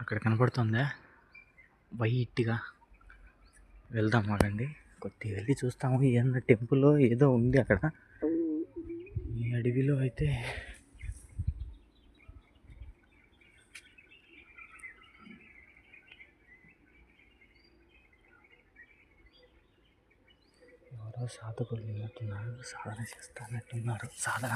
అక్కడ కనపడుతుందా వైట్గా? వెళ్దాం ఆగండి, కొద్దిగా వెళ్ళి చూస్తాము. ఏమన్నా టెంపుల్ ఏదో ఉంది అక్కడ ఈ అడవిలో అయితే. ఎవరో సాధకులు ఉన్నట్టున్నారు, సాధన చేస్తున్నట్టున్నారు. సాధన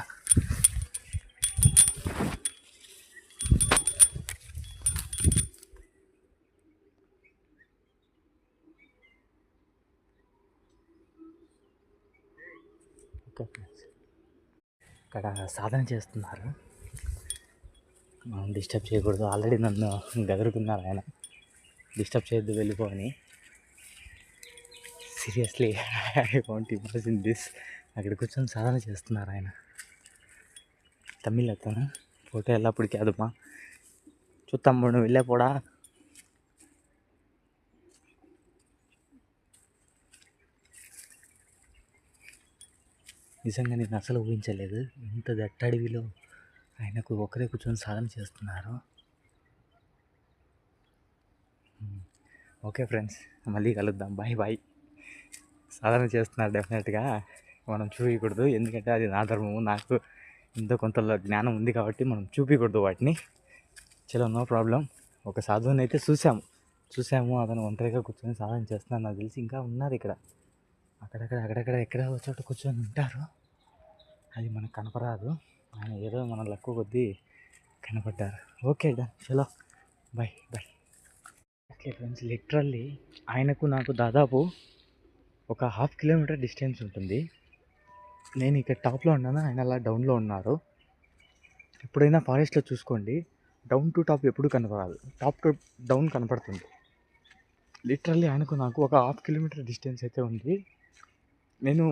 ఇక్కడ సాధన చేస్తున్నారు. మనం డిస్టర్బ్ చేయకూడదు. ఆల్రెడీ నన్ను గదురుకున్నారు ఆయన, డిస్టర్బ్ చేయొద్దు వెళ్ళిపో అని. Seriously I want imagine this. అక్కడ కూర్చొని సాధన చేస్తున్నారు ఆయన. తమిళ్ అతను. ఫోటో ఎలా పిడికాదుమా చూద్దాం, నువ్వు వెళ్ళే పోడా. నిజంగా నేను అసలు ఊహించలేదు ఇంత దట్టడివిలో ఆయనకు ఒకరే కూర్చొని సాధన చేస్తున్నారు. ఓకే ఫ్రెండ్స్, మళ్ళీ కలుద్దాం. Bye bye. సాధన చేస్తున్నారు డెఫినెట్గా, మనం చూపించకూడదు, ఎందుకంటే అది నా ధర్మము. నాకు ఎంతో కొంత జ్ఞానం ఉంది కాబట్టి మనం చూపించకూడదు వాటిని. చలో, నో ప్రాబ్లం. ఒక సాధువుని అయితే చూసాము, అతను ఒంటరిగా కూర్చొని సాధన చేస్తున్నాను. నాకు తెలిసి ఇంకా ఉన్నారు ఇక్కడ, అక్కడక్కడ ఎక్కడ చోట కూర్చొని ఉంటారు. అది మనకు కనపరాదు. ఆయన ఏదో మన లక్కు కొద్దీ కనపడ్డారు. ఓకే డన్, చలో bye bye. Okay friends, literally ఆయనకు నాకు దాదాపు ఒక 1/2 కిలోమీటర్ డిస్టెన్స్ ఉంటుంది. నేను ఇక్కడ టాప్లో ఉన్నాను, ఆయన అలా డౌన్లో ఉన్నారు. ఎప్పుడైనా ఫారెస్ట్లో చూసుకోండి, డౌన్ టు టాప్ ఎప్పుడు కనపరాదు, టాప్ టు డౌన్ కనపడుతుంది. లిటరల్లీ ఆయనకు నాకు ఒక 1/2 కిలోమీటర్ డిస్టెన్స్ అయితే ఉంది. నేను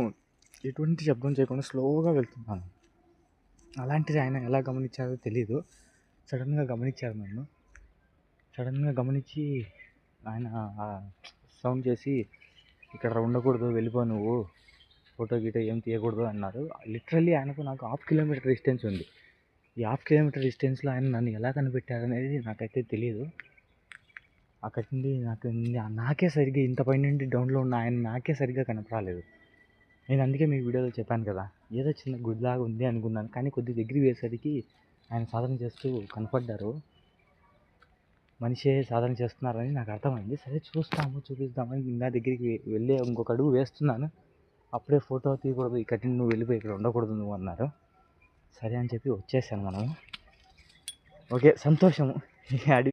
ఎటువంటి శబ్దం చేయకుండా స్లోగా వెళ్తున్నాను. అలాంటిది ఆయన ఎలా గమనించారో తెలీదు. సడన్గా గమనించారు నన్ను. సడన్గా గమనించి ఆయన సౌండ్ చేసి, ఇక్కడ ఉండకూడదు, వెళ్ళిపో నువ్వు, ఫోటో గీటో ఏం తీయకూడదు అన్నారు. లిటరల్లీ ఆయనకు నాకు 1/2 కిలోమీటర్ డిస్టెన్స్ ఉంది. ఈ 1/2 కిలోమీటర్ డిస్టెన్స్లో ఆయన నన్ను ఎలా కనిపెట్టారనేది నాకైతే తెలియదు. అక్కడి నుండి నాకే సరిగ్గా ఇంత పై నుండి డౌన్లో ఉన్న ఆయన నాకే సరిగ్గా కనపరాలేదు. నేను అందుకే మీకు వీడియోలో చెప్పాను కదా, ఏదో చిన్న గుడిలాగా ఉంది అనుకున్నాను, కానీ కొద్ది దగ్గరికి వేసరికి ఆయన సాధన చేస్తూ కనపడ్డారు. మనిషే సాధన చేస్తున్నారని నాకు అర్థమైంది. సరే చూపిద్దామని నా దగ్గరికి వెళ్ళి ఇంకొక అడుగు వేస్తున్నాను. అప్పుడే ఫోటో తీయకూడదు, ఇక్కడి నుండి నువ్వు వెళ్ళిపోయి, ఇక్కడ ఉండకూడదు నువ్వు అన్నారు. సరే అని చెప్పి వచ్చేసాను మనము. ఓకే, సంతోషము.